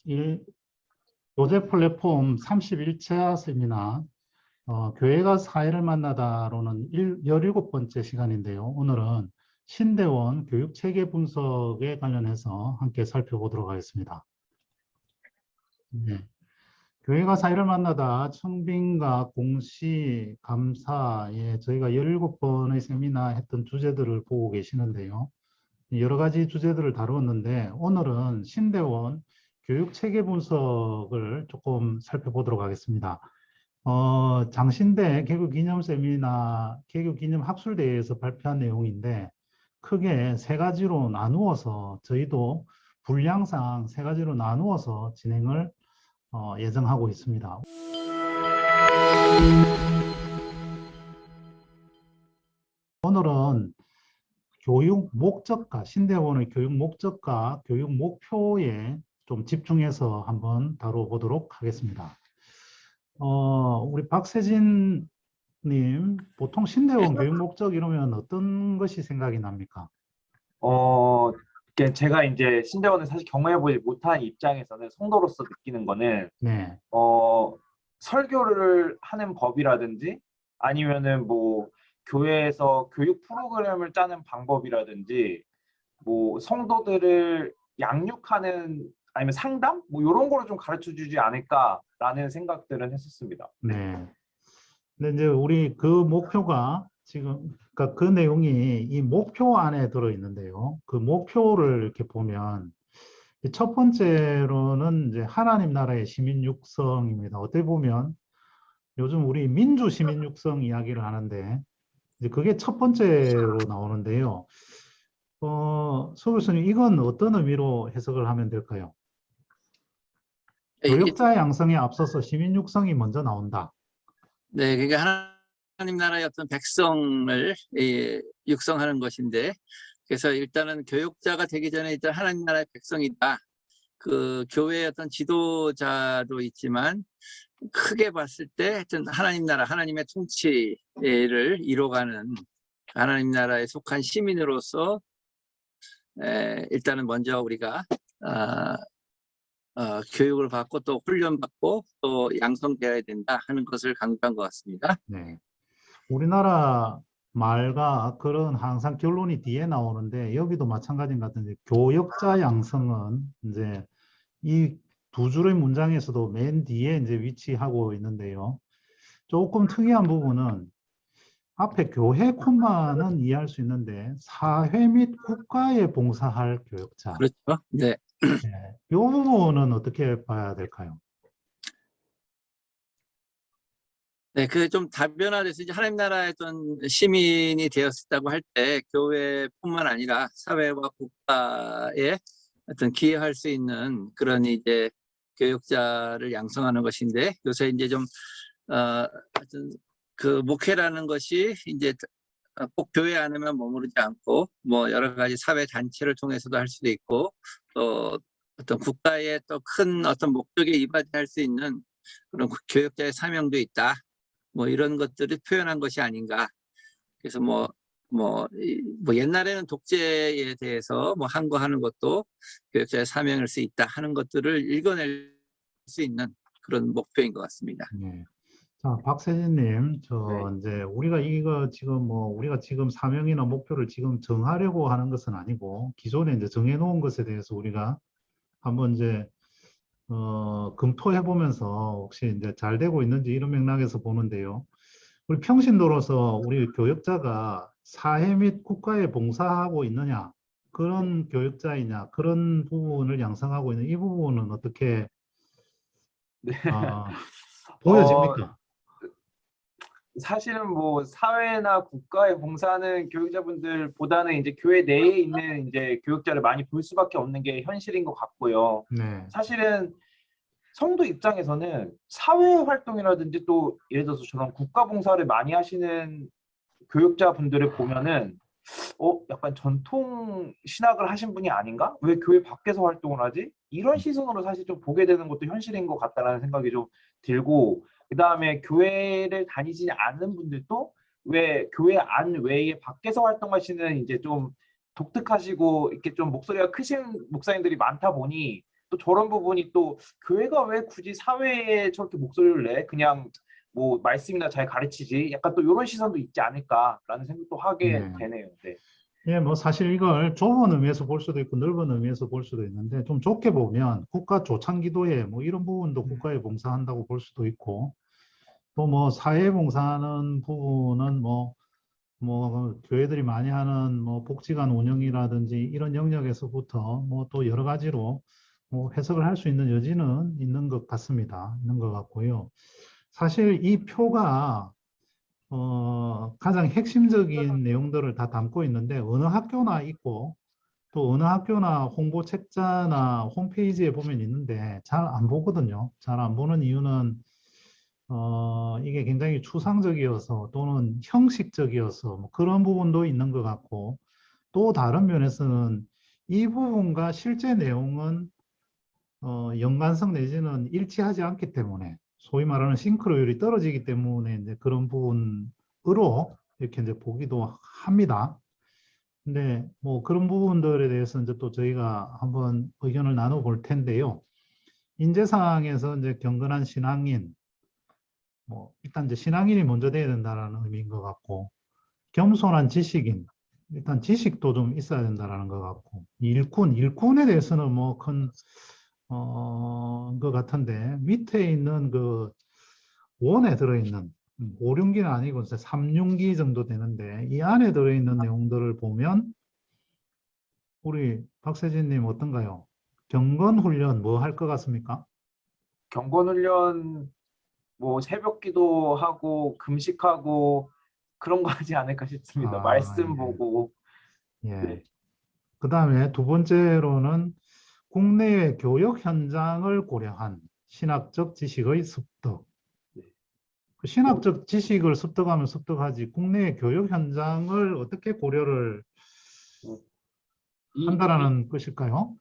일, 교재 플랫폼 31차 세미나, 교회가 사회를 만나다로는 17번째 시간인데요. 오늘은 신대원 교육체계 분석에 관련해서 함께 살펴보도록 하겠습니다. 네. 교회가 사회를 만나다 청빙과 공시, 감사에 저희가 17번의 세미나 했던 주제들을 보고 계시는데요. 여러 가지 주제들을 다루었는데 오늘은 신대원 교육체계 분석을 조금 살펴보도록 하겠습니다. 장신대 개교기념 세미나, 개교기념 학술대회에서 발표한 내용인데 크게 세 가지로 나누어서 저희도 분량상 세 가지로 나누어서 진행을 예정하고 있습니다. 오늘은 교육 목적과, 신대원의 교육 목적과 교육 목표에 좀 집중해서 한번 다뤄보도록 하겠습니다. 우리 박세진 님, 보통 신대원 교육 목적 이러면 어떤 것이 생각이 납니까? 제가 이제 신대원을 사실 경험해보지 못한 입장에서는 성도로서 느끼는 거는, 네, 설교를 하는 법이라든지 아니면은 뭐 교회에서 교육 프로그램을 짜는 방법이라든지 뭐 성도들을 양육하는 아니면 상담 뭐 이런 거를 좀 가르쳐 주지 않을까라는 생각들은 했었습니다. 네. 근데 이제 우리 그 목표가 지금, 그러니까 그 내용이 이 목표 안에 들어 있는데요. 그 목표를 이렇게 보면 첫 번째로는 이제 하나님 나라의 시민 육성입니다. 어떻게 보면 요즘 우리 민주 시민 육성 이야기를 하는데 이제 그게 첫 번째로 나오는데요. 서 교수님, 이건 어떤 의미로 해석을 하면 될까요? 교육자 양성에 앞서서 시민 육성이 먼저 나온다. 네, 그러니까 하나님 나라의 어떤 백성을 육성하는 것인데, 그래서 일단은 교육자가 되기 전에 일단 하나님 나라의 백성이다. 그 교회의 어떤 지도자도 있지만 크게 봤을 때 하여튼 하나님 나라, 하나님의 통치를 이뤄가는 하나님 나라에 속한 시민으로서 일단은 먼저 우리가 교육을 받고 또 훈련받고 또 양성되어야 된다 하는 것을 강조한 것 같습니다. 네. 우리나라 말과 그런 항상 결론이 뒤에 나오는데 여기도 마찬가지인 것 같은데 교역자 양성은 이제 이 두 줄의 문장에서도 맨 뒤에 이제 위치하고 있는데요. 조금 특이한 부분은 앞에 교회 콤마는 이해할 수 있는데 사회 및 국가에 봉사할 교역자. 그렇죠. 네. 네. 이 부분은 어떻게 봐야 될까요? 네, 그 좀 다변화돼서 이제 하나님 나라의 어떤 시민이 되었다고 할 때 교회뿐만 아니라 사회와 국가에 어떤 기여할 수 있는 그런 이제 교육자를 양성하는 것인데 요새 이제 좀 하여튼 그 목회라는 것이 이제 꼭 교회 안에만 머무르지 않고 뭐 여러 가지 사회 단체를 통해서도 할 수도 있고 또 어떤 국가의 또 큰 어떤 목적에 이바지할 수 있는 그런 교육자의 사명도 있다. 뭐 이런 것들을 표현한 것이 아닌가. 그래서 뭐 옛날에는 독재에 대해서 뭐 항거하는 것도 교육자의 사명일 수 있다 하는 것들을 읽어낼 수 있는 그런 목표인 것 같습니다. 네. 자, 박세진님, 네. 이제 우리가 이거 지금 우리가 지금 사명이나 목표를 지금 정하려고 하는 것은 아니고 기존에 이제 정해놓은 것에 대해서 우리가 한번 이제 검토해 보면서 혹시 이제 잘 되고 있는지 이런 맥락에서 보는데요. 우리 평신도로서 우리 교역자가 사회 및 국가에 봉사하고 있느냐, 그런 교역자이냐, 그런 부분을 양성하고 있는 이 부분은 어떻게 네. 보여집니까? 사실은 뭐 사회나 국가에 봉사하는 교육자분들보다는 이제 교회 내에 있는 이제 교육자를 많이 볼 수밖에 없는 게 현실인 것 같고요. 네. 사실은 성도 입장에서는 사회 활동이라든지 또 예를 들어서 저런 국가 봉사를 많이 하시는 교육자분들을 보면은 약간 전통 신학을 하신 분이 아닌가? 왜 교회 밖에서 활동을 하지? 이런 시선으로 사실 좀 보게 되는 것도 현실인 것 같다라는 생각이 좀 들고, 그 다음에 교회를 다니지 않는 분들도 왜 교회 안 외에 밖에서 활동하시는 이제 좀 독특하시고 이렇게 좀 목소리가 크신 목사님들이 많다 보니 또 저런 부분이 또 교회가 왜 굳이 사회에 저렇게 목소리를 내? 그냥 뭐 말씀이나 잘 가르치지? 약간 또 이런 시선도 있지 않을까라는 생각도 하게 네. 되네요. 네. 예, 뭐 사실 이걸 좁은 의미에서 볼 수도 있고 넓은 의미에서 볼 수도 있는데 좀 좁게 보면 국가 조창기도회 뭐 이런 부분도 국가에 봉사한다고 볼 수도 있고 또 뭐 사회에 봉사하는 부분은 뭐 교회들이 많이 하는 뭐 복지관 운영이라든지 이런 영역에서부터 뭐 또 여러 가지로 뭐 해석을 할 수 있는 여지는 있는 것 같습니다. 있는 것 같고요. 사실 이 표가 가장 핵심적인 내용들을 다 담고 있는데 어느 학교나 있고 또 어느 학교나 홍보 책자나 홈페이지에 보면 있는데 잘 안 보거든요. 잘 안 보는 이유는 이게 굉장히 추상적이어서 또는 형식적이어서 뭐 그런 부분도 있는 것 같고 또 다른 면에서는 이 부분과 실제 내용은 연관성 내지는 일치하지 않기 때문에 소위 말하는 싱크로율이 떨어지기 때문에 이제 그런 부분으로 이렇게 이제 보기도 합니다. 근데 뭐 그런 부분들에 대해서 이제 또 저희가 한번 의견을 나눠볼 텐데요. 인재상에서 이제 경건한 신앙인, 뭐 일단 이제 신앙인이 먼저 돼야 된다라는 의미인 것 같고, 겸손한 지식인, 일단 지식도 좀 있어야 된다라는 것 같고, 일꾼에 대해서는 뭐 큰 것 같은데 밑에 있는 그 원에 들어있는 5, 6기는 아니고 3, 6기 정도 되는데 이 안에 들어있는 내용들을 보면 우리 박세진님 어떤가요? 경건 훈련 뭐 할 것 같습니까? 경건 훈련 뭐 새벽 기도하고 금식하고 그런 거 하지 않을까 싶습니다. 아, 말씀 보고. 예. 예. 네. 그 다음에 두 번째로는 국내외 교역 현장을 고려한 신학적 지식의 습득. 네. 그 신학적 지식을 습득하면 습득하지 국내외 교역 현장을 어떻게 고려를 이, 한다라는 것일까요?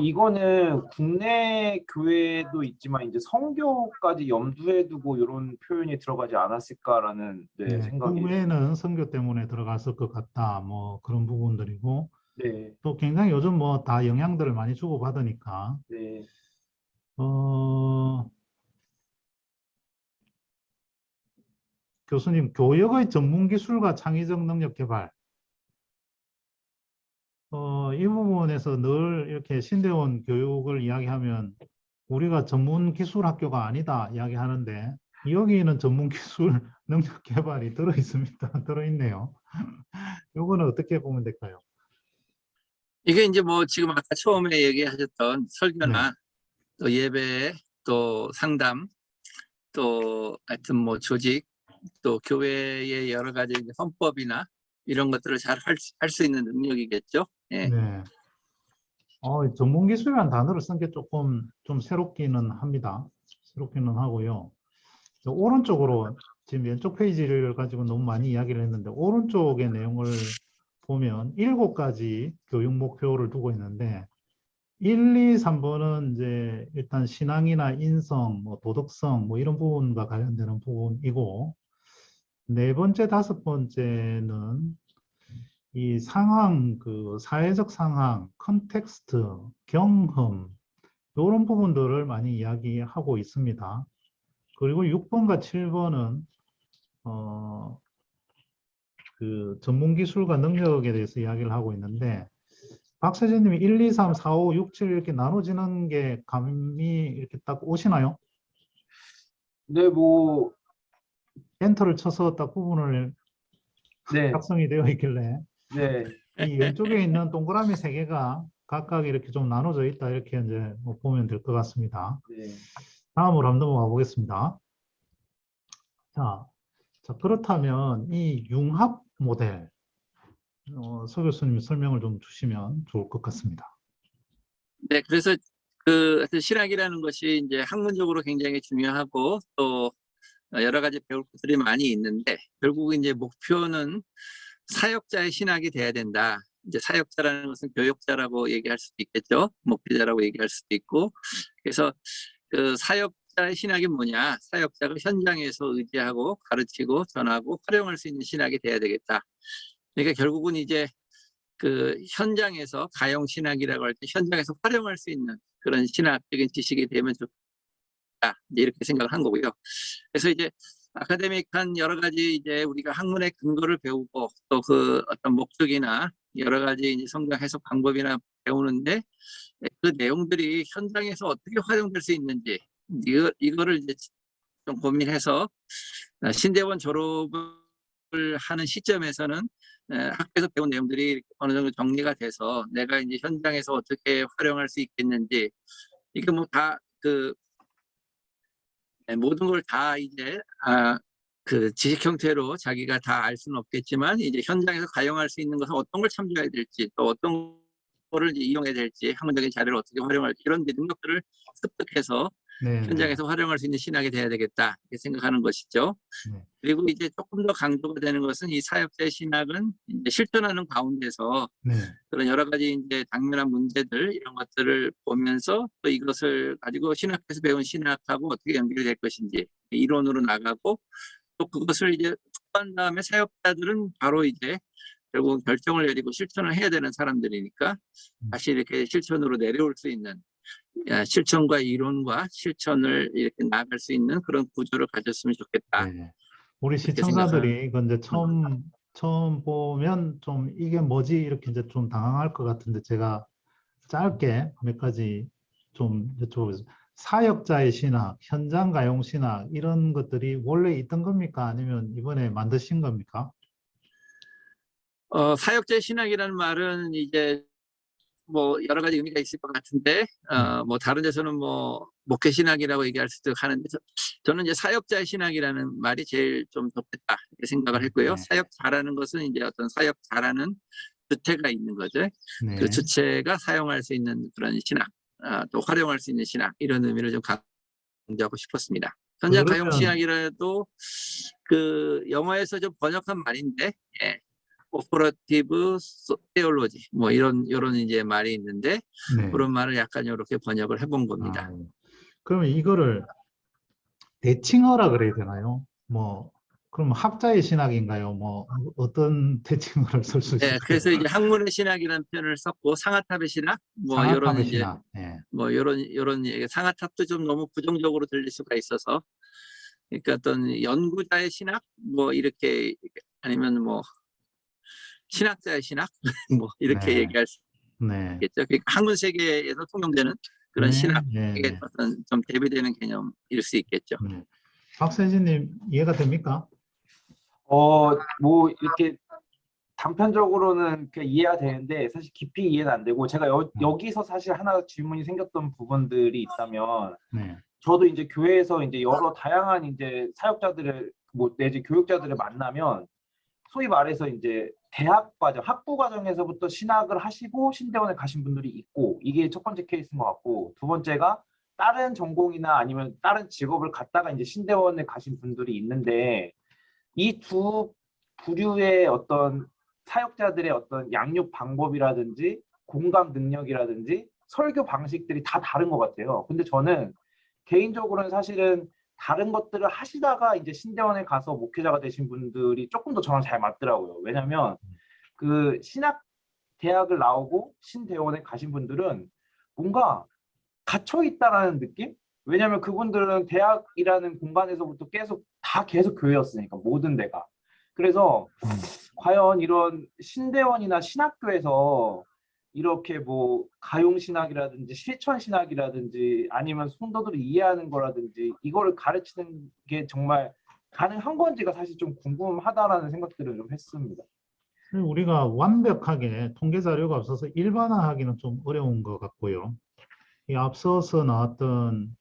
이거는 국내 교회도 있지만 이제 성교까지 염두에 두고 이런 표현이 들어가지 않았을까라는 네, 예, 그 생각이. 외에는 선교 때문에 들어갔을 것 같다. 뭐 그런 부분들이고 네, 또 굉장히 요즘 뭐 다 영향들을 많이 주고받으니까 네. 어, 교수님 교역의 전문 기술과 창의적 능력 개발 이 부분에서 늘 이렇게 신대원 교육을 이야기하면 우리가 전문 기술 학교가 아니다 이야기하는데 여기는 전문 기술 능력 개발이 들어 있습니다. 들어 있네요. 요거는 어떻게 보면 될까요? 이게 이제 뭐 지금 아까 처음에 얘기하셨던 네. 설교나 또 예배, 또 상담, 또 하여튼 뭐 조직, 또 교회의 여러 가지 이제 헌법이나 이런 것들을 잘 할 수 있는 능력이겠죠. 예. 네. 전문 기술이라는 단어를 쓴 게 조금 좀 새롭기는 합니다. 새롭기는 하고요. 오른쪽으로 지금 왼쪽 페이지를 가지고 너무 많이 이야기를 했는데 오른쪽의 내용을 보면 7가지 교육 목표를 두고 있는데 1, 2, 3번은 이제 일단 신앙이나 인성, 뭐 도덕성 뭐 이런 부분과 관련되는 부분이고 네 번째, 다섯 번째는 이 상황, 그 사회적 상황, 컨텍스트, 경험 이런 부분들을 많이 이야기하고 있습니다. 그리고 6번과 7번은 그 전문 기술과 능력에 대해서 이야기를 하고 있는데 박사장님이 1, 2, 3, 4, 5, 6, 7 이렇게 나눠지는 게 감이 이렇게 딱 오시나요? 네, 뭐, 엔터를 쳐서 딱 부분을 네, 작성이 되어 있길래 네, 이 왼쪽에 있는 동그라미 3개가 각각 이렇게 좀 나눠져 있다 이렇게 이제 뭐 보면 될 것 같습니다. 네. 다음으로 한번 넘어가 보겠습니다. 자, 그렇다면 이 융합 모델 서 교수님 설명을 좀 주시면 좋을 것 같습니다. 네, 그래서 그 하여튼 신학이라는 것이 이제 학문적으로 굉장히 중요하고 또 여러 가지 배울 것들이 많이 있는데 결국 이제 목표는 사역자의 신학이 돼야 된다. 이제 사역자라는 것은 교역자라고 얘기할 수도 있겠죠. 목회자라고 얘기할 수도 있고. 그래서 그 사역자의 신학이 뭐냐? 사역자가 현장에서 의지하고 가르치고 전하고 활용할 수 있는 신학이 돼야 되겠다. 그러니까 결국은 이제 그 현장에서 가용 신학이라고 할 때 현장에서 활용할 수 있는 그런 신학적인 지식이 되면 좋다. 이제 이렇게 생각을 한 거고요. 그래서 이제 아카데믹한 여러 가지 이제 우리가 학문의 근거를 배우고 또 그 어떤 목적이나 여러 가지 이제 성경 해석 방법이나 배우는데 그 내용들이 현장에서 어떻게 활용될 수 있는지 이거를 이제 좀 고민해서 신대원 졸업을 하는 시점에서는 학교에서 배운 내용들이 어느 정도 정리가 돼서 내가 이제 현장에서 어떻게 활용할 수 있겠는지 이게 뭐 다 그 모든 걸 다 이제 그 지식 형태로 자기가 다 알 수는 없겠지만 이제 현장에서 가용할 수 있는 것은 어떤 걸 참조해야 될지 또 어떤 거를 이제 이용해야 될지 학문적인 자료를 어떻게 활용할지 이런 능력들을 습득해서 네, 현장에서 활용할 수 있는 신학이 돼야 되겠다 이렇게 생각하는 것이죠. 네. 그리고 이제 조금 더 강조가 되는 것은 이 사역자의 신학은 이제 실천하는 가운데서 네. 그런 여러 가지 이제 당면한 문제들 이런 것들을 보면서 또 이것을 가지고 신학에서 배운 신학하고 어떻게 연결이 될 것인지 이론으로 나가고 또 그것을 이제 한 다음에 사역자들은 바로 이제 결국 결정을 내리고 실천을 해야 되는 사람들이니까 다시 이렇게 실천으로 내려올 수 있는 실천과 이론과 실천을 이렇게 나아갈 수 있는 그런 구조를 가졌으면 좋겠다. 네. 우리 이렇게 생각하는. 시청자들이 이건 이제 처음 보면 좀 이게 뭐지 이렇게 이제 좀 당황할 것 같은데 제가 짧게 몇 가지 좀 여쭤보겠습니다. 사역자의 신학, 현장 가용 신학 이런 것들이 원래 있던 겁니까? 아니면 이번에 만드신 겁니까? 사역자의 신학이라는 말은 이제 뭐 여러 가지 의미가 있을 것 같은데 네. 뭐 다른 데서는 뭐 목회 신학이라고 얘기할 수도 하는데 저는 이제 사역자의 신학이라는 말이 제일 좀 좋겠다 이렇게 생각을 했고요. 네. 사역자라는 것은 이제 어떤 사역자라는 주체가 있는 거죠. 그 네. 주체가 사용할 수 있는 그런 신학, 또 활용할 수 있는 신학 이런 의미를 좀 강조하고 싶었습니다. 현장 가용 그러면 신학이라도 그 영어에서 좀 번역한 말인데 오퍼러티브 테올로지 뭐 이런 이제 말이 있는데 네. 그런 말을 약간 이렇게 번역을 해본 겁니다. 그러면 이거를 대칭어라 그래야 되나요? 뭐 그럼 학자의 신학인가요? 뭐 어떤 대칭어를 쓸 수 네, 있을까요? 그래서 이제 학문의 신학이라는 표현을 썼고 상아탑의 신학 뭐 이런 상아탑의 이제 신학. 네. 뭐 이런 상아탑도 좀 너무 부정적으로 들릴 수가 있어서 그러니까 어떤 연구자의 신학 뭐 이렇게 아니면 뭐 신학자의 신학 뭐 이렇게 네. 얘기할 수 네. 있겠죠. 그러니까 학문 세계에서 통용되는 그런 네. 신학의 네. 네. 어떤 좀 대비되는 개념일 수 있겠죠. 네. 박세진님 이해가 됩니까? 뭐 이렇게 단편적으로는 이해가 되는데 사실 깊이 이해는 안 되고 제가 여기서 사실 하나 질문이 생겼던 부분들이 있다면 네. 저도 이제 교회에서 이제 여러 다양한 이제 사역자들을 뭐 내지 교육자들을 만나면 소위 말해서 이제 대학 과정, 학부 과정에서부터 신학을 하시고 신대원에 가신 분들이 있고 이게 첫 번째 케이스인 것 같고 두 번째가 다른 전공이나 아니면 다른 직업을 갖다가 이제 신대원에 가신 분들이 있는데 이 두 부류의 어떤 사역자들의 어떤 양육 방법이라든지 공감 능력이라든지 설교 방식들이 다 다른 것 같아요. 근데 저는 개인적으로는 사실은 다른 것들을 하시다가 이제 신대원에 가서 목회자가 되신 분들이 조금 더 저랑 잘 맞더라고요. 왜냐하면 그 신학 대학을 나오고 신대원에 가신 분들은 뭔가 갇혀 있다라는 느낌? 왜냐하면 그분들은 대학이라는 공간에서부터 계속 교회였으니까 모든 데가. 그래서 과연 이런 신대원이나 신학교에서 이렇게 뭐 가용신학이라든지 실천신학이라든지 아니면 성도들을 이해하는 거라든지 이거를 가르치는 게 정말 가능한 건지가 사실 좀 궁금하다라는 생각들을 좀 했습니다. 우리가 완벽하게 통계 자료가 없어서 일반화하기는 좀 어려운 것 같고요. 이 앞서서 나왔던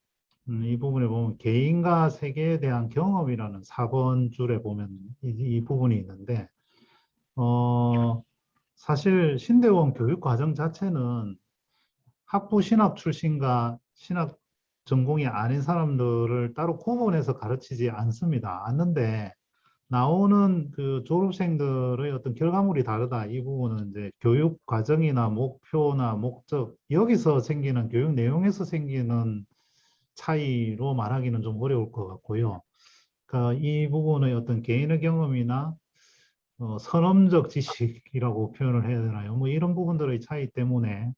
이 부분에 보면 개인과 세계에 대한 경험이라는 4번 줄에 보면 이 부분이 있는데 사실 신대원 교육 과정 자체는 학부 신학 출신과 신학 전공이 아닌 사람들을 따로 구분해서 가르치지 않는데 나오는 그 졸업생들의 어떤 결과물이 다르다. 이 부분은 이제 교육 과정이나 목표나 목적, 여기서 생기는 교육 내용에서 생기는 차이로 말하기는 좀 어려울 것 같고요. 그러니까 이 부분의 어떤 개인의 경험이나 선험적 지식이라고 표현을 해야 되나요? 뭐 이런 부분들의 차이 때문에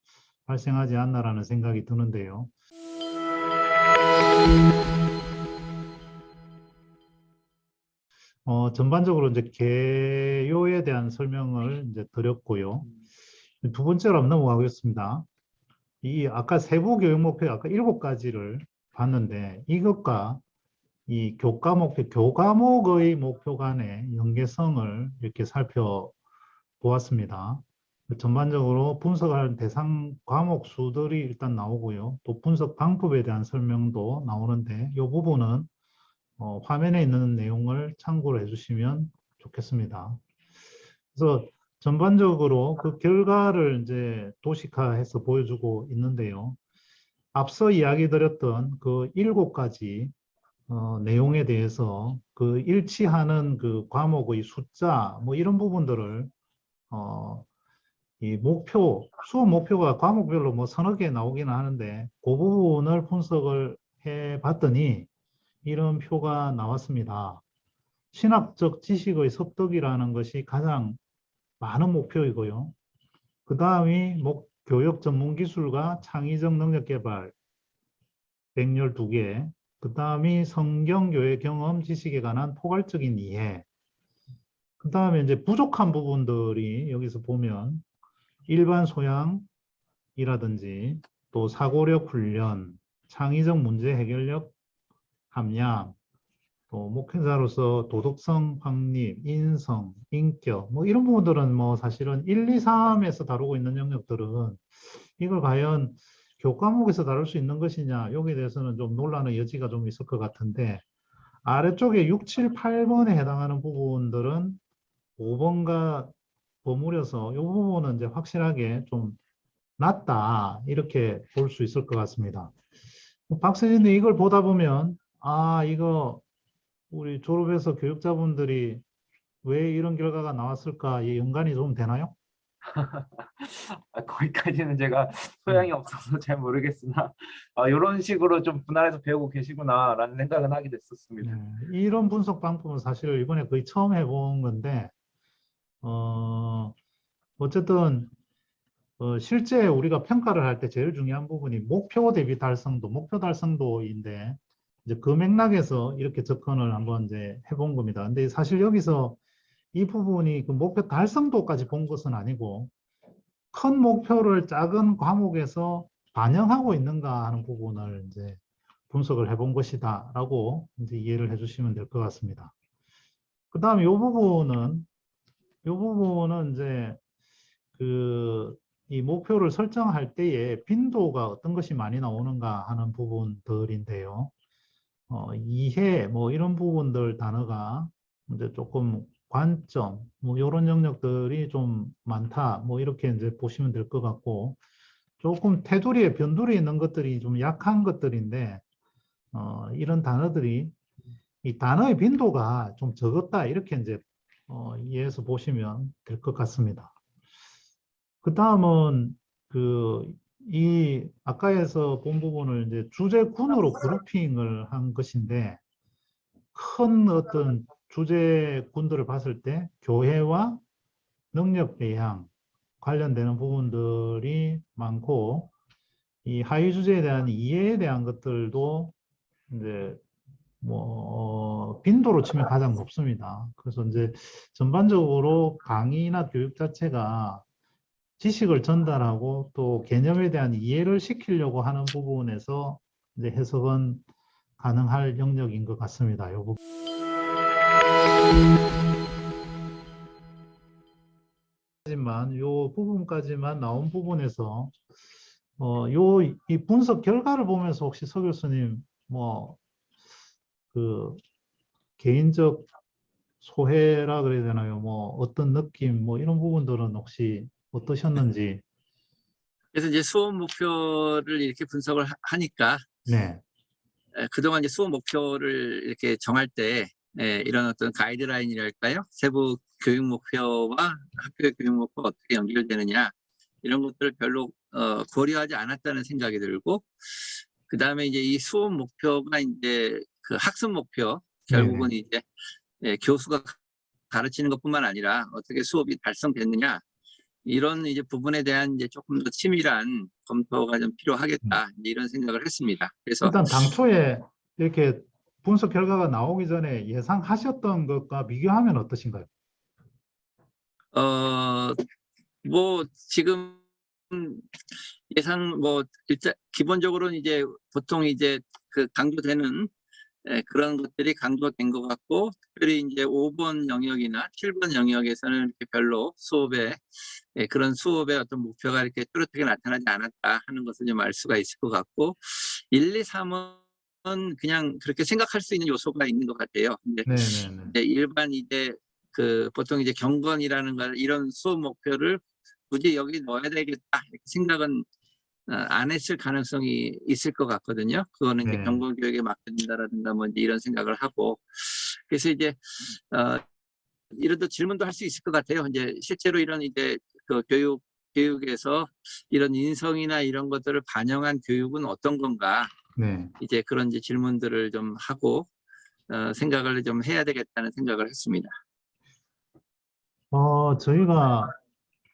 발생하지 않나라는 생각이 드는데요. 전반적으로 이제 개요에 대한 설명을 이제 드렸고요. 두 번째로 한번 넘어가겠습니다. 이 아까 세부 교육 목표 아까 7가지를 봤는데 이것과 이 교과 목표, 교과목의 목표 간의 연계성을 이렇게 살펴보았습니다. 전반적으로 분석할 대상 과목 수들이 일단 나오고요. 또 분석 방법에 대한 설명도 나오는데 이 부분은 화면에 있는 내용을 참고를 해주시면 좋겠습니다. 그래서 전반적으로 그 결과를 이제 도식화해서 보여주고 있는데요. 앞서 이야기 드렸던 그 7가지 내용에 대해서 그 일치하는 그 과목의 숫자 뭐 이런 부분들을 이 목표, 수업 목표가 과목별로 뭐 서너 개 나오기는 하는데 그 부분을 분석을 해 봤더니 이런 표가 나왔습니다. 신학적 지식의 습득이라는 것이 가장 많은 목표이고요. 그 다음이 교육 전문 기술과 창의적 능력 개발 112개, 그 다음이 성경 교회 경험 지식에 관한 포괄적인 이해, 그 다음에 이제 부족한 부분들이 여기서 보면 일반 소양이라든지 또 사고력 훈련, 창의적 문제 해결력 함량, 또 목회자로서 도덕성 확립, 인성, 인격 뭐 이런 부분들은 뭐 사실은 1, 2, 3에서 다루고 있는 영역들은 이걸 과연 교과목에서 다룰 수 있는 것이냐 여기에 대해서는 좀 논란의 여지가 좀 있을 것 같은데 아래쪽에 6, 7, 8번에 해당하는 부분들은 5번과 버무려서 이 부분은 이제 확실하게 좀 낮다 이렇게 볼 수 있을 것 같습니다. 박사님 이걸 보다 보면 아 이거 우리 졸업해서 교육자분들이 왜 이런 결과가 나왔을까 이 연관이 좀 되나요? 거기까지는 제가 소양이 없어서 잘 모르겠으나 이런 식으로 좀 분할해서 배우고 계시구나라는 생각은 하게 됐었습니다. 이런 분석 방법은 사실 이번에 거의 처음 해본 건데 어쨌든 실제 우리가 평가를 할 때 제일 중요한 부분이 목표 대비 달성도, 목표 달성도인데 이제 그 맥락에서 이렇게 접근을 한번 이제 해본 겁니다. 근데 사실 여기서 이 부분이 그 목표 달성도까지 본 것은 아니고 큰 목표를 작은 과목에서 반영하고 있는가 하는 부분을 이제 분석을 해본 것이다라고 이제 이해를 해주시면 될 것 같습니다. 그 다음에 이 부분은 이제 이 목표를 설정할 때에 빈도가 어떤 것이 많이 나오는가 하는 부분들인데요. 이해 뭐 이런 부분들 단어가 이제 조금 관점 뭐 이런 영역들이 좀 많다 뭐 이렇게 이제 보시면 될 것 같고 조금 테두리에 변두리에 있는 것들이 좀 약한 것들인데 이런 단어들이 이 단어의 빈도가 좀 적었다 이렇게 이제 이해해서 보시면 될 것 같습니다. 그 다음은 이 아까에서 본 부분을 이제 주제군으로 그룹핑을 한 것인데 큰 어떤 주제군들을 봤을 때 교회와 능력 배양 관련되는 부분들이 많고 이 하위 주제에 대한 이해에 대한 것들도 이제 뭐 빈도로 치면 가장 높습니다. 그래서 이제 전반적으로 강의나 교육 자체가 지식을 전달하고 또 개념에 대한 이해를 시키려고 하는 부분에서 이제 해석은 가능할 영역인 것 같습니다. 요 부분. 요 부분까지만 나온 부분에서 이 분석 결과를 보면서 혹시 서 교수님 뭐 개인적 소회라 그래야 되나요? 뭐 어떤 느낌 뭐 이런 부분들은 혹시 어떠셨는지. 그래서 이제 수업 목표를 이렇게 분석을 하니까 네. 그동안 이제 수업 목표를 이렇게 정할 때 이런 어떤 가이드라인이랄까요? 세부 교육 목표와 학교 교육 목표가 어떻게 연결되느냐 이런 것들을 별로 고려하지 않았다는 생각이 들고 그 다음에 이제 이 수업 목표가 이제 그 학습 목표 결국은 네네. 이제 교수가 가르치는 것뿐만 아니라 어떻게 수업이 달성됐느냐 이런 이제 부분에 대한 이제 조금 더 치밀한 검토가 좀 필요하겠다 이제 이런 생각을 했습니다. 그래서 일단 당초에 이렇게 분석 결과가 나오기 전에 예상하셨던 것과 비교하면 어떠신가요? 뭐 지금 예상 뭐 일단 기본적으로는 이제 보통 이제 그 강조되는 그런 것들이 강조된 것 같고 특별히 이제 5번 영역이나 7번 영역에서는 이렇게 별로 수업에 그런 수업의 어떤 목표가 이렇게 뚜렷하게 나타나지 않았다 하는 것을 좀 알 수가 있을 것 같고 1, 2, 3은 그냥 그렇게 생각할 수 있는 요소가 있는 것 같아요. 근데 네네네. 이제 일반 이제 그 보통 이제 경건이라는 걸 이런 수업 목표를 굳이 여기 넣어야 되겠다 이렇게 생각은 안 했을 가능성이 있을 것 같거든요. 그거는 이제 네. 경건 교육에 맡겨진다라든가 뭐 이제 이런 생각을 하고 그래서 이제 이런 또 질문도 할 수 있을 것 같아요. 이제 실제로 이런 이제 그 교육에서 이런 인성이나 이런 것들을 반영한 교육은 어떤 건가? 네. 이제 그런 이제 질문들을 좀 하고 생각을 좀 해야 되겠다는 생각을 했습니다. 저희가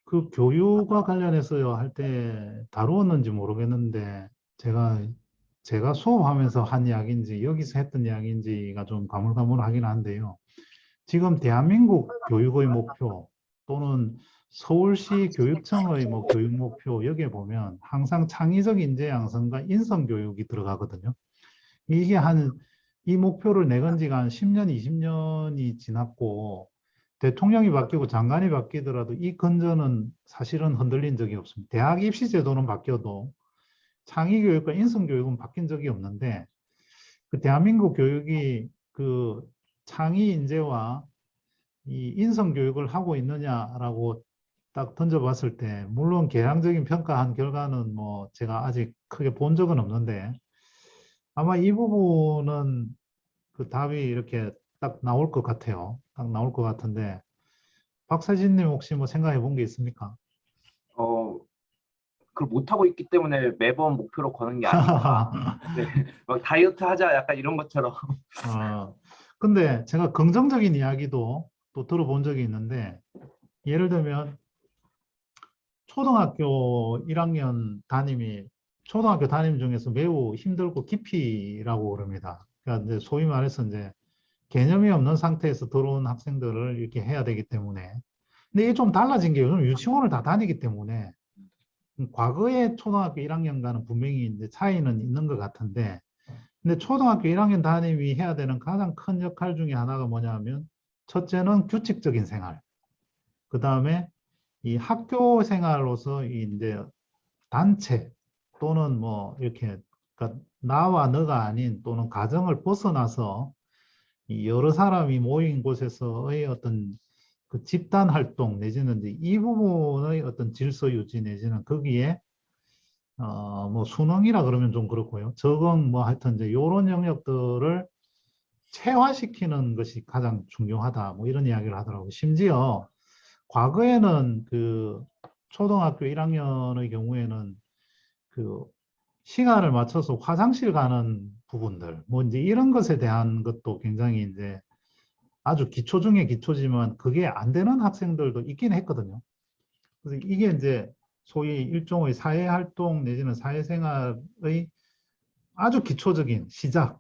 그 교육과 관련해서요 할 때 다루었는지 모르겠는데 제가 수업하면서 한 이야기인지 여기서 했던 이야기인지가 좀 가물가물하긴 한데요. 지금 대한민국 교육의 목표 또는 서울시 교육청의 뭐 교육 목표 여기에 보면 항상 창의적 인재 양성과 인성 교육이 들어가거든요. 이게 이 목표를 내건 지가 한 10년, 20년이 지났고 대통령이 바뀌고 장관이 바뀌더라도 이 근저는 사실은 흔들린 적이 없습니다. 대학 입시 제도는 바뀌어도 창의 교육과 인성 교육은 바뀐 적이 없는데 그 대한민국 교육이 그 창의 인재와 이 인성 교육을 하고 있느냐라고 딱 던져봤을 때 물론 개량적인 평가한 결과는 뭐 제가 아직 크게 본 적은 없는데 아마 이 부분은 그 답이 이렇게 딱 나올 것 같아요. 딱 나올 것 같은데 박사진님 혹시 뭐 생각해 본 게 있습니까? 그걸 못하고 있기 때문에 매번 목표로 거는 게 아닌가. 네, 막 다이어트 하자 약간 이런 것처럼. 근데 제가 긍정적인 이야기도 또 들어본 적이 있는데 예를 들면 초등학교 1학년 담임이 초등학교 담임 중에서 매우 힘들고 기피라고 그럽니다. 그러니까 이제 소위 말해서 이제 개념이 없는 상태에서 들어온 학생들을 이렇게 해야 되기 때문에. 근데 이게 좀 달라진 게 요즘 유치원을 다 다니기 때문에 과거의 초등학교 1학년과는 분명히 이제 차이는 있는 것 같은데 근데 초등학교 1학년 담임이 해야 되는 가장 큰 역할 중에 하나가 뭐냐면 첫째는 규칙적인 생활. 그 다음에 이 학교 생활로서 이제 단체 또는 뭐 이렇게 그러니까 나와 너가 아닌 또는 가정을 벗어나서 이 여러 사람이 모인 곳에서의 어떤 그 집단 활동 내지는 이제 이 부분의 어떤 질서 유지 내지는 거기에 뭐 수능이라 그러면 좀 그렇고요. 적응 뭐 하여튼 이제 이런 영역들을 체화시키는 것이 가장 중요하다. 뭐 이런 이야기를 하더라고요. 심지어 과거에는 그 초등학교 1학년의 경우에는 그 시간을 맞춰서 화장실 가는 부분들, 뭐 이제 이런 것에 대한 것도 굉장히 이제 아주 기초 중에 기초지만 그게 안 되는 학생들도 있긴 했거든요. 그래서 이게 이제 소위 일종의 사회활동 내지는 사회생활의 아주 기초적인 시작.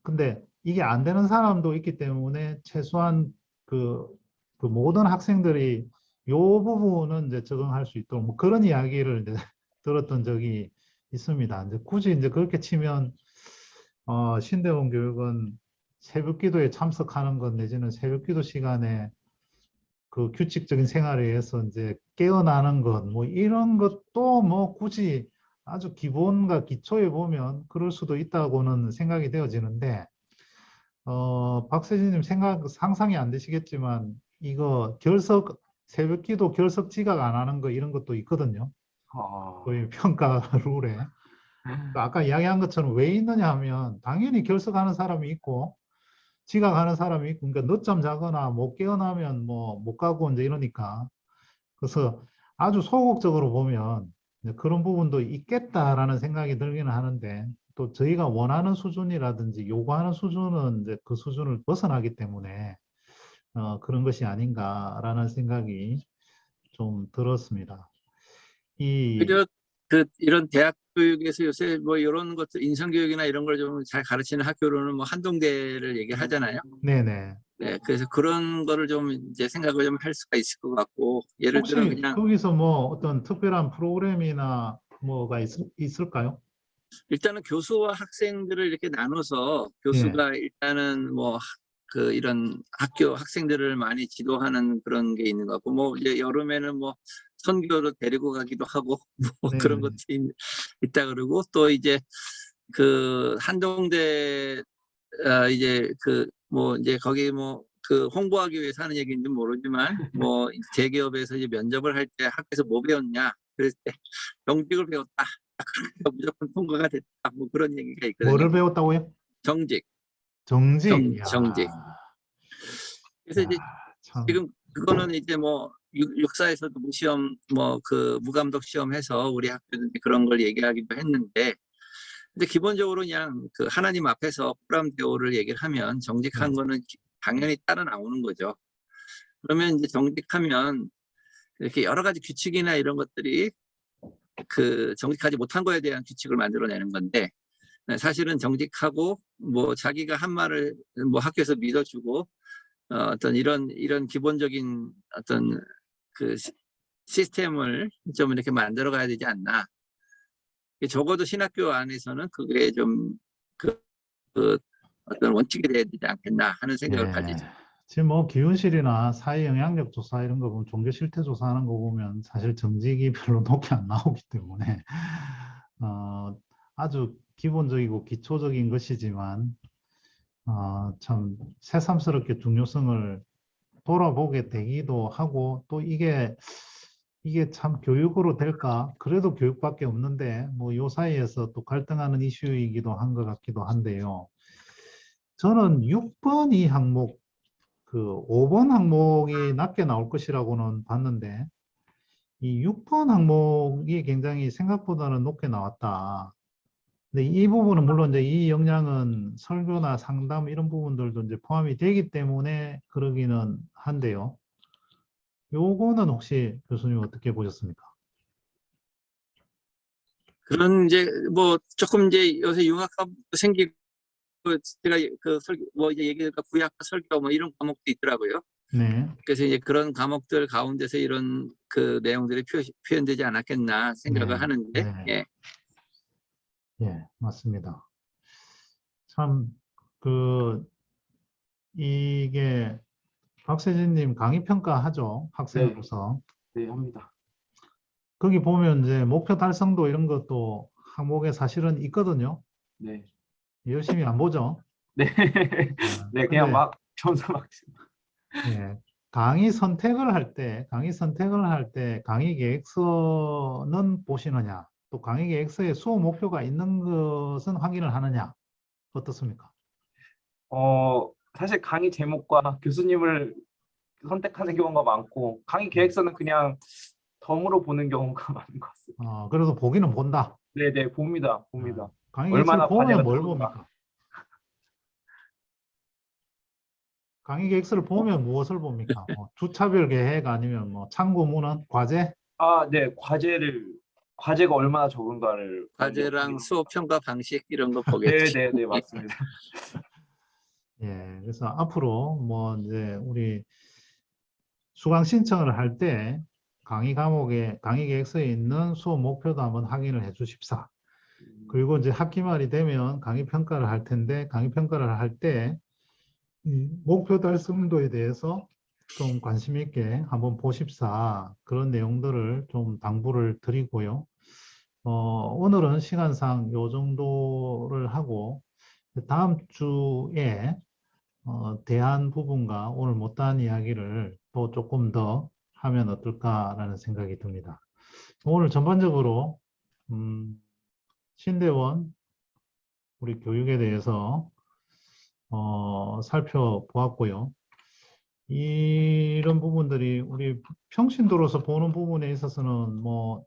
근데 이게 안 되는 사람도 있기 때문에 최소한 그, 그 모든 학생들이 요 부분은 이제 적응할 수 있도록 뭐 그런 이야기를 이제 들었던 적이 있습니다. 이제 굳이 이제 그렇게 치면 신대원 교육은 새벽 기도에 참석하는 것 내지는 새벽 기도 시간에 그 규칙적인 생활에 의해서 이제 깨어나는 것, 뭐 이런 것도 뭐 굳이 아주 기본과 기초에 보면 그럴 수도 있다고는 생각이 되어지는데, 박세진님 상상이 안 되시겠지만, 이거 새벽 기도 결석 지각 안 하는 거 이런 것도 있거든요. 어, 거의 평가 룰에. 아까 이야기한 것처럼 왜 있느냐 하면, 당연히 결석하는 사람이 있고, 지각하는 사람이 있고, 그러니까 늦잠 자거나 못 깨어나면 뭐 못 가고 이제 이러니까. 그래서 아주 소극적으로 보면 이제 그런 부분도 있겠다라는 생각이 들기는 하는데 또 저희가 원하는 수준이라든지 요구하는 수준은 이제 그 수준을 벗어나기 때문에 그런 것이 아닌가라는 생각이 좀 들었습니다. 이 오히려 이런 대학 교육에서 요새 뭐 이런 것들 인성교육이나 이런 걸 좀 잘 가르치는 학교로는 뭐 한동대를 얘기를 하잖아요. 네네. 네, 그래서 그런 거를 좀 이제 생각을 좀 할 수가 있을 것 같고, 예를 들어 혹시 그냥 거기서 뭐 어떤 특별한 프로그램이나 뭐가 있을까요? 일단은 교수와 학생들을 이렇게 나눠서 예. 교수가 일단은 뭐 이런 학교 학생들을 많이 지도하는 그런 게 있는 것 같고, 뭐 이제 여름에는 뭐 선교로 데리고 가기도 하고 뭐 그런 네네. 것도 있다 그러고, 또 이제 그 한동대 이제 뭐 이제 거기 뭐 홍보하기 위해서 하는 얘기인지 모르지만, 뭐 대기업에서 이제 면접을 할 때 학교에서 뭐 배웠냐 그랬을 때 정직을 배웠다, 무조건 통과가 됐다, 뭐 그런 얘기가 있거든요. 뭐를 배웠다고요? 정직. 정직. 정직. 그래서 야, 이제 참. 지금 그거는 이제 뭐 육사에서도 뭐 시험 뭐 무감독 시험 해서 우리 학교는 그런 걸 얘기하기도 했는데, 근데 기본적으로 그냥 하나님 앞에서 꾸람 대오를 얘기를 하면 네. 정직한 거는 당연히 따라 나오는 거죠. 그러면 이제 정직하면 이렇게 여러 가지 규칙이나 이런 것들이 정직하지 못한 거에 대한 규칙을 만들어내는 건데, 사실은 정직하고 뭐 자기가 한 말을 뭐 학교에서 믿어주고 어떤 이런 기본적인 어떤 그 시스템을 좀 이렇게 만들어 가야 되지 않나. 적어도 신학교 안에서는 그게 좀 어떤 원칙이 돼야 되지 않겠나 하는 생각을 예. 가지죠. 지금 뭐 기운실이나 사회 영향력 조사 이런 거 보면 종교 실태 조사하는 거 보면 사실 정직이 별로 높게 안 나오기 때문에 아주 기본적이고 기초적인 것이지만 참 새삼스럽게 중요성을 돌아보게 되기도 하고, 또 이게 참 교육으로 될까? 그래도 교육밖에 없는데 뭐 요 사이에서 또 갈등하는 이슈이기도 한 것 같기도 한데요. 저는 6번 이 항목, 5번 항목이 낮게 나올 것이라고는 봤는데 이 6번 항목이 굉장히 생각보다는 높게 나왔다. 근데 이 부분은 물론 이제 이 역량은 설교나 상담 이런 부분들도 이제 포함이 되기 때문에 그러기는 한데요. 요거는 혹시 교수님 어떻게 보셨습니까? 그런 이제 뭐 조금 이제 요새 융합학도 생기고, 제가 뭐 이제 얘기가 구약과 설교 뭐 이런 과목도 있더라고요. 네. 그래서 이제 그런 과목들 가운데서 이런 내용들이 표현되지 않았겠나 생각을 네. 하는데, 네. 예. 예, 맞습니다. 참, 그, 이게 박세진님 강의 평가하죠. 네, 학생으로서. 네, 합니다. 거기 보면 이제 목표 달성도 이런 것도 항목에 사실은 있거든요. 네, 열심히 안 보죠. 네, 네, 그냥 근데 막 점수 막. 예, 강의 선택을 할 때 강의 계획서는 보시느냐, 또 강의 계획서에 수업 목표가 있는 것은 확인을 하느냐, 어떻습니까? 사실 강의 제목과 교수님을 선택하는 경우가 많고, 강의 계획서는 그냥 덤으로 보는 경우가 많은 것 같습니다. 그래도 보기는 본다. 네, 네, 봅니다, 어, 봅니다. 강의 계획서를 얼마나 보면 과제가 뭘 적은가. 봅니까? 강의 계획서를 보면 무엇을 봅니까? 뭐 주차별 계획 아니면 뭐 참고 문헌, 과제? 아, 네, 과제가 얼마나 적은가를 먼저 과제랑 수업 확인합니다. 평가 방식 이런 거 네, 보겠지. 네, 네, 맞습니다. 예, 그래서 앞으로 뭐 이제 우리 수강 신청을 할 때 강의 과목에 강의 계획서에 있는 수업 목표도 한번 확인을 해 주십사. 그리고 이제 학기 말이 되면 강의 평가를 할 텐데 강의 평가를 할 때 목표 달성도에 대해서 좀 관심 있게 한번 보십사. 그런 내용들을 좀 당부를 드리고요. 오늘은 시간상 요 정도를 하고 다음 주에 대한 부분과 오늘 못다한 이야기를 또 조금 더 하면 어떨까라는 생각이 듭니다. 오늘 전반적으로 신대원 우리 교육에 대해서 살펴보았고요. 이런 부분들이 우리 평신도로서 보는 부분에 있어서는 뭐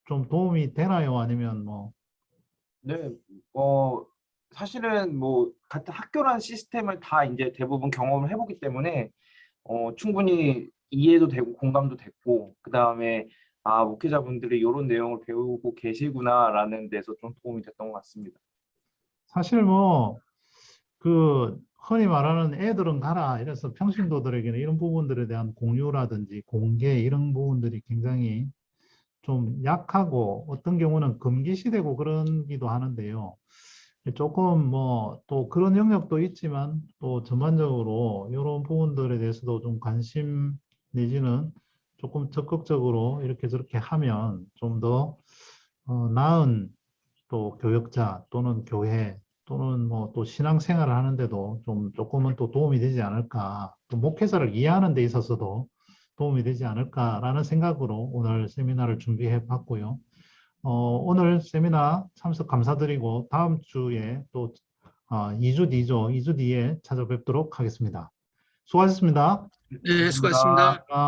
좀 도움이 되나요? 아니면 뭐 네, 어, 사실은 뭐 같은 학교라는 시스템을 다 이제 대부분 경험을 해보기 때문에 충분히 이해도 되고 공감도 됐고, 그 다음에 아, 목회자분들이 이런 내용을 배우고 계시구나라는 데서 좀 도움이 됐던 것 같습니다. 사실 뭐 그 흔히 말하는 애들은 가라 이래서 평신도들에게는 이런 부분들에 대한 공유라든지 공개 이런 부분들이 굉장히 좀 약하고 어떤 경우는 금기시되고 그러기도 하는데요. 조금 뭐 또 그런 영역도 있지만 또 전반적으로 이런 부분들에 대해서도 좀 관심 내지는 조금 적극적으로 이렇게 저렇게 하면 좀 더 나은 또 교역자 또는 교회 또는 뭐 또 신앙생활을 하는데도 좀 조금은 또 도움이 되지 않을까, 또 목회자를 이해하는 데 있어서도 도움이 되지 않을까라는 생각으로 오늘 세미나를 준비해 봤고요. 오늘 세미나 참석 감사드리고 다음 주에 또 2주 뒤에 찾아뵙도록 하겠습니다. 수고하셨습니다. 네, 감사합니다. 수고하셨습니다.